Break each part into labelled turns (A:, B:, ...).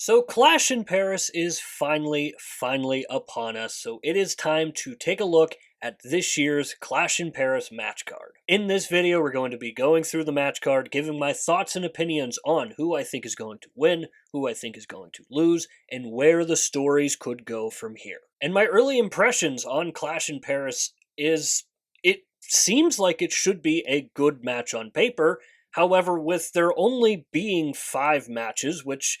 A: So Clash in Paris is finally upon us, so it is time to take a look at this year's Clash in Paris match card. In this video, we're going to be going through the match card, giving my thoughts and opinions on who I think is going to win, who I think is going to lose, and where the stories could go from here. And my early impressions on Clash in Paris is it seems like it should be a good match on paper. However, with there only being 5 matches, which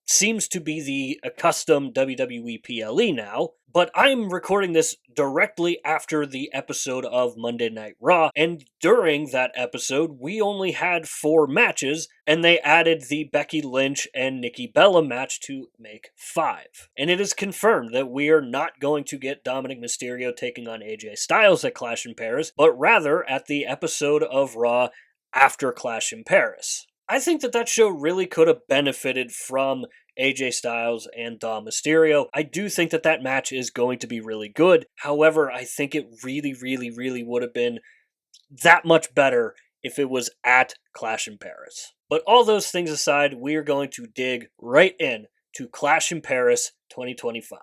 A: seems to be the accustomed WWE PLE now, but I'm recording this directly after the episode of Monday Night Raw, and during that episode, we only had 4 matches, and they added the Becky Lynch and Nikki Bella match to make 5. And it is confirmed that we are not going to get Dominic Mysterio taking on AJ Styles at Clash in Paris, but rather at the episode of Raw after Clash in Paris. I think that show really could have benefited from AJ Styles and Dom Mysterio. I do think that match is going to be really good. However, I think it really would have been that much better if it was at Clash in Paris. But all those things aside, we are going to dig right in to Clash in Paris 2025.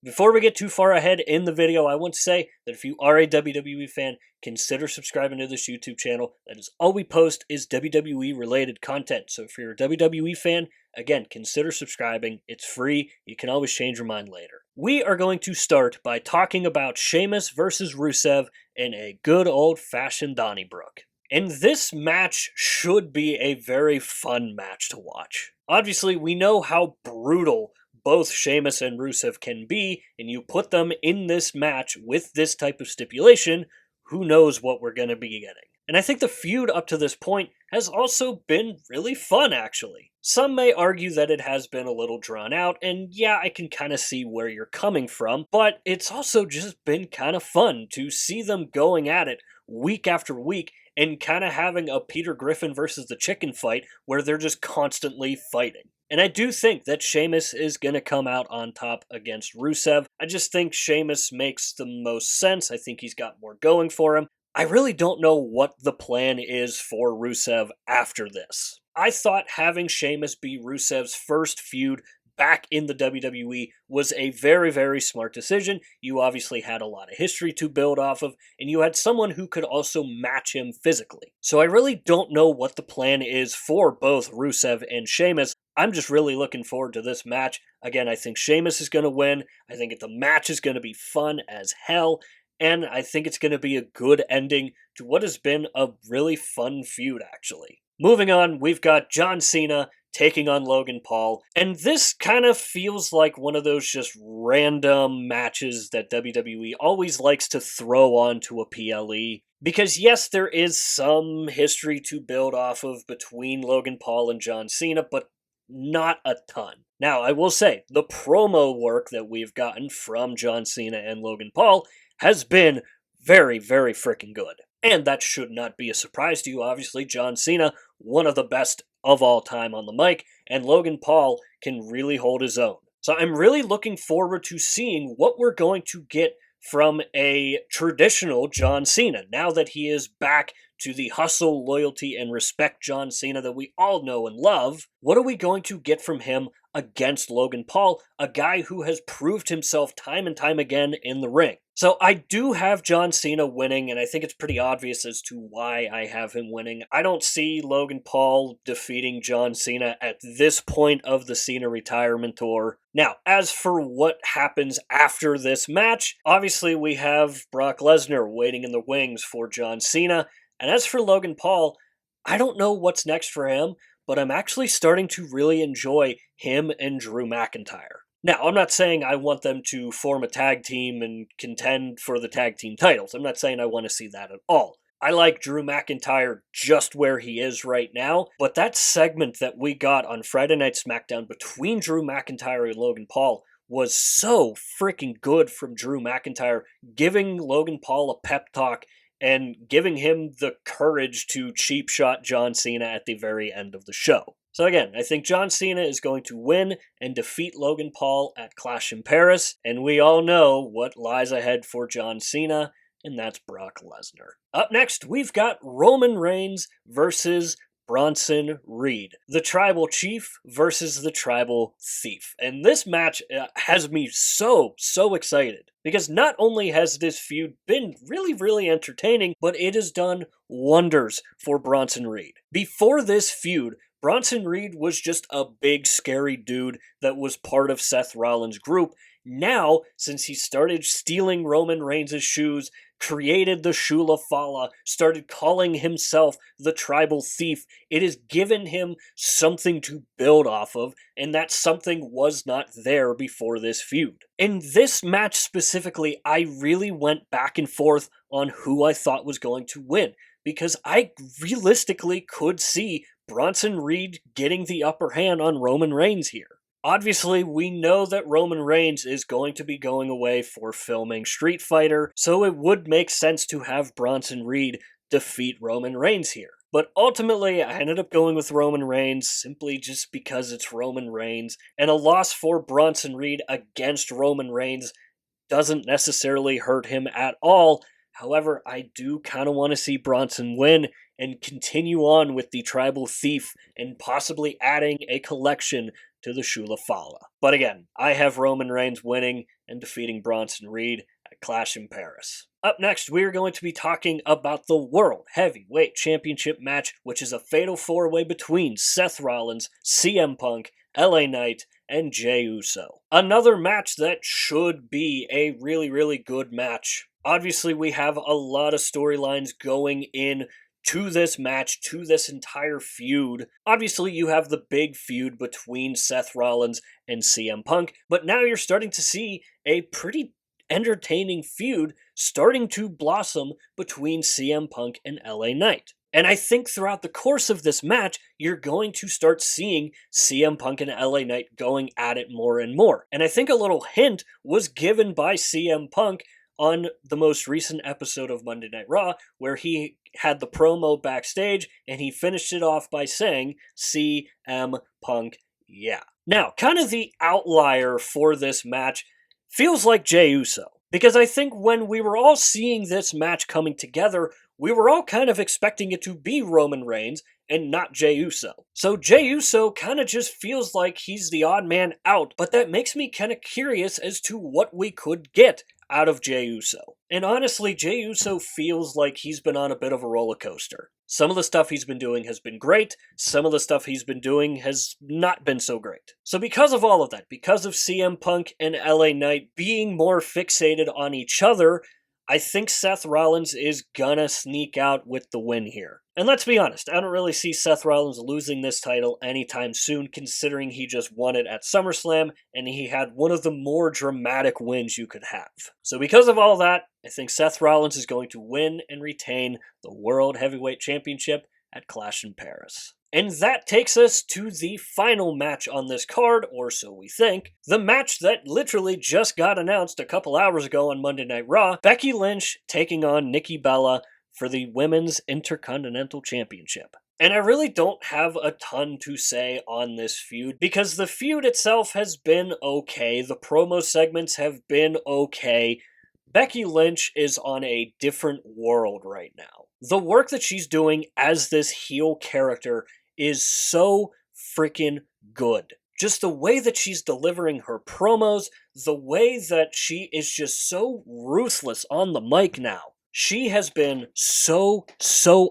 A: Before we get too far ahead in the video, I want to say that if you are a WWE fan, consider subscribing to this YouTube channel. That is all we post is WWE related content. So if you're a WWE fan, again, consider subscribing. It's free. You can always change your mind later. We are going to start by talking about Sheamus versus Rusev in a good old-fashioned Donnybrook. And this match should be a very fun match to watch. Obviously, we know how brutal both Sheamus and Rusev can be, and you put them in this match with this type of stipulation, who knows what we're going to be getting. And I think the feud up to this point has also been really fun, actually. Some may argue that it has been a little drawn out, and yeah, I can kind of see where you're coming from, but it's also just been kind of fun to see them going at it week after week and kind of having a Peter Griffin versus the Chicken fight where they're just constantly fighting. And I do think that Sheamus is going to come out on top against Rusev. I just think Sheamus makes the most sense. I think he's got more going for him. I really don't know what the plan is for Rusev after this. I thought having Sheamus be Rusev's first feud back in the WWE was a very smart decision. You obviously had a lot of history to build off of, and you had someone who could also match him physically. So I really don't know what the plan is for both Rusev and Sheamus. I'm just really looking forward to this match. Again, I think Sheamus is going to win. I think the match is going to be fun as hell. And I think it's going to be a good ending to what has been a really fun feud, actually. Moving on, we've got John Cena taking on Logan Paul. And this kind of feels like one of those just random matches that WWE always likes to throw onto a PLE. Because yes, there is some history to build off of between Logan Paul and John Cena, but not a ton. Now, I will say, the promo work that we've gotten from John Cena and Logan Paul has been very freaking good. And that should not be a surprise to you, obviously. John Cena, one of the best of all time on the mic, and Logan Paul can really hold his own. So I'm really looking forward to seeing what we're going to get from a traditional John Cena, now that he is back to the hustle, loyalty, and respect John Cena that we all know and love. What are we going to get from him against Logan Paul, a guy who has proved himself time and time again in the ring? So I do have John Cena winning, and I think it's pretty obvious as to why I have him winning. I don't see Logan Paul defeating John Cena at this point of the Cena retirement tour. Now, as for what happens after this match, obviously we have Brock Lesnar waiting in the wings for John Cena. And as for Logan Paul, I don't know what's next for him, but I'm actually starting to really enjoy him and Drew McIntyre. Now, I'm not saying I want them to form a tag team and contend for the tag team titles. I'm not saying I want to see that at all. I like Drew McIntyre just where he is right now, but that segment that we got on Friday Night SmackDown between Drew McIntyre and Logan Paul was so freaking good from Drew McIntyre, giving Logan Paul a pep talk and giving him the courage to cheap shot John Cena at the very end of the show. So again, I think John Cena is going to win and defeat Logan Paul at Clash in Paris, and we all know what lies ahead for John Cena, and that's Brock Lesnar. Up next, we've got Roman Reigns versus Bronson Reed, the tribal chief versus the tribal thief. And this match has me so excited because not only has this feud been really entertaining, but it has done wonders for Bronson Reed. Before this feud, Bronson Reed was just a big scary dude that was part of Seth Rollins' group. Now, since he started stealing Roman Reigns' shoes, created the Shula Fala, started calling himself the tribal thief, it has given him something to build off of, and that something was not there before this feud. In this match specifically, I really went back and forth on who I thought was going to win, because I realistically could see Bronson Reed getting the upper hand on Roman Reigns here. Obviously, we know that Roman Reigns is going to be going away for filming Street Fighter, so it would make sense to have Bronson Reed defeat Roman Reigns here. But ultimately, I ended up going with Roman Reigns simply just because it's Roman Reigns, and a loss for Bronson Reed against Roman Reigns doesn't necessarily hurt him at all. However, I do kind of want to see Bronson win and continue on with the tribal thief and possibly adding a collection to the Shula Fala. But again, I have Roman Reigns winning and defeating Bronson Reed at Clash in Paris. Up next, we are going to be talking about the World Heavyweight Championship match, which is a fatal four-way between Seth Rollins, CM Punk, LA Knight, and Jey Uso. Another match that should be a really good match. Obviously, we have a lot of storylines going in to this match, to this entire feud. Obviously, you have the big feud between Seth Rollins and CM Punk, but now you're starting to see a pretty entertaining feud starting to blossom between CM Punk and LA Knight. And I think throughout the course of this match, you're going to start seeing CM Punk and LA Knight going at it more and more. And I think a little hint was given by CM Punk on the most recent episode of Monday Night Raw, where he had the promo backstage, and he finished it off by saying, CM Punk, yeah. Now, kind of the outlier for this match feels like Jey Uso, because I think when we were all seeing this match coming together, we were all kind of expecting it to be Roman Reigns and not Jey Uso. So Jey Uso kind of just feels like he's the odd man out, but that makes me kind of curious as to what we could get out of Jey Uso. And honestly, Jey Uso feels like he's been on a bit of a roller coaster. Some of the stuff he's been doing has been great, some of the stuff he's been doing has not been so great. So because of all of that, because of CM Punk and LA Knight being more fixated on each other, I think Seth Rollins is gonna sneak out with the win here. And let's be honest, I don't really see Seth Rollins losing this title anytime soon, considering he just won it at SummerSlam, and he had one of the more dramatic wins you could have. So because of all that, I think Seth Rollins is going to win and retain the World Heavyweight Championship at Clash in Paris. And that takes us to the final match on this card, or so we think. The match that literally just got announced a couple hours ago on Monday Night Raw. Becky Lynch taking on Nikki Bella for the Women's Intercontinental Championship. And I really don't have a ton to say on this feud, because the feud itself has been okay. The promo segments have been okay. Becky Lynch is on a different world right now. The work that she's doing as this heel character is so freaking good. Just the way that she's delivering her promos, the way that she is just so ruthless on the mic now. She has been so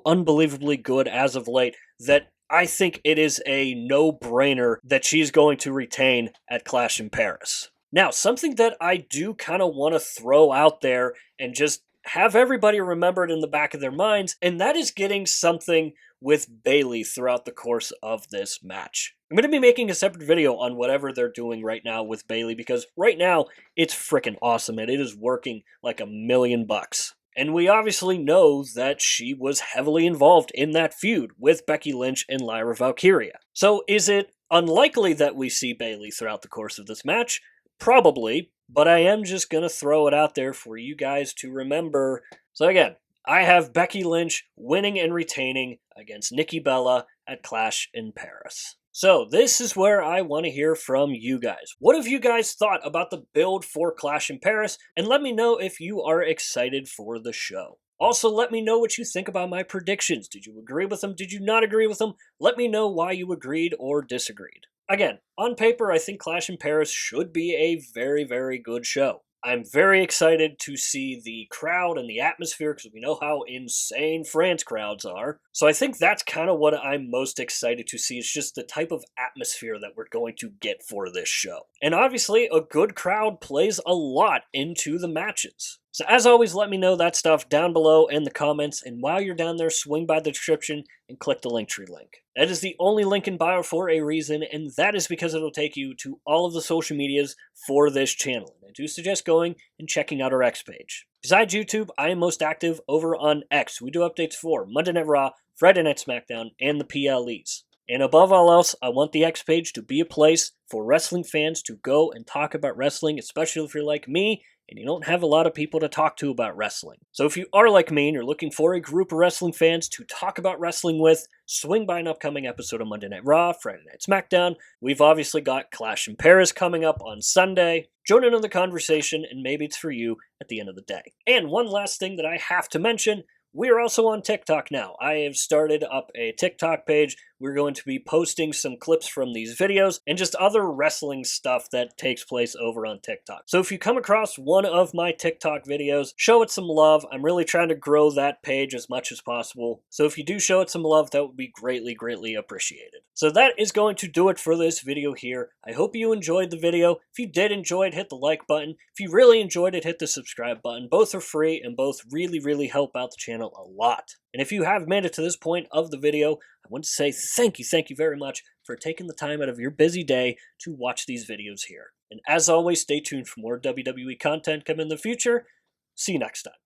A: unbelievably good as of late that I think it is a no-brainer that she's going to retain at Clash in Paris. Now, something that I do kind of want to throw out there and just have everybody remember it in the back of their minds, and that is getting something with Bayley throughout the course of this match. I'm going to be making a separate video on whatever they're doing right now with Bayley, because right now, it's freaking awesome, and it is working like $1,000,000. And we obviously know that she was heavily involved in that feud with Becky Lynch and Lyra Valkyria. So is it unlikely that we see Bayley throughout the course of this match? Probably, but I am just going to throw it out there for you guys to remember. So again, I have Becky Lynch winning and retaining against Nikki Bella at Clash in Paris. So this is where I want to hear from you guys. What have you guys thought about the build for Clash in Paris? And let me know if you are excited for the show. Also, let me know what you think about my predictions. Did you agree with them? Did you not agree with them? Let me know why you agreed or disagreed. Again, on paper, I think Clash in Paris should be a very, very good show. I'm very excited to see the crowd and the atmosphere because we know how insane France crowds are. So I think that's kind of what I'm most excited to see. It's just the type of atmosphere that we're going to get for this show. And obviously, a good crowd plays a lot into the matches. So as always, let me know that stuff down below in the comments, and while you're down there, swing by the description and click the Linktree link. That is the only link in bio for a reason, and that is because it'll take you to all of the social medias for this channel. And I do suggest going and checking out our X page. Besides YouTube, I am most active over on X. We do updates for Monday Night Raw, Friday Night SmackDown, and the PLEs. And above all else, I want the X page to be a place for wrestling fans to go and talk about wrestling, especially if you're like me and you don't have a lot of people to talk to about wrestling. So if you are like me and you're looking for a group of wrestling fans to talk about wrestling with, swing by an upcoming episode of Monday Night Raw, Friday Night SmackDown. We've obviously got Clash in Paris coming up on Sunday. Join in on the conversation, and maybe it's for you at the end of the day. And one last thing that I have to mention, we're also on TikTok now. I have started up a TikTok page. We're going to be posting some clips from these videos and just other wrestling stuff that takes place over on TikTok. So if you come across one of my TikTok videos, show it some love. I'm really trying to grow that page as much as possible. So if you do show it some love, that would be greatly, greatly appreciated. So that is going to do it for this video here. I hope you enjoyed the video. If you did enjoy it, hit the like button. If you really enjoyed it, hit the subscribe button. Both are free and both really, really help out the channel a lot. And if you have made it to this point of the video, I want to say thank you very much for taking the time out of your busy day to watch these videos here. And as always, stay tuned for more WWE content coming in the future. See you next time.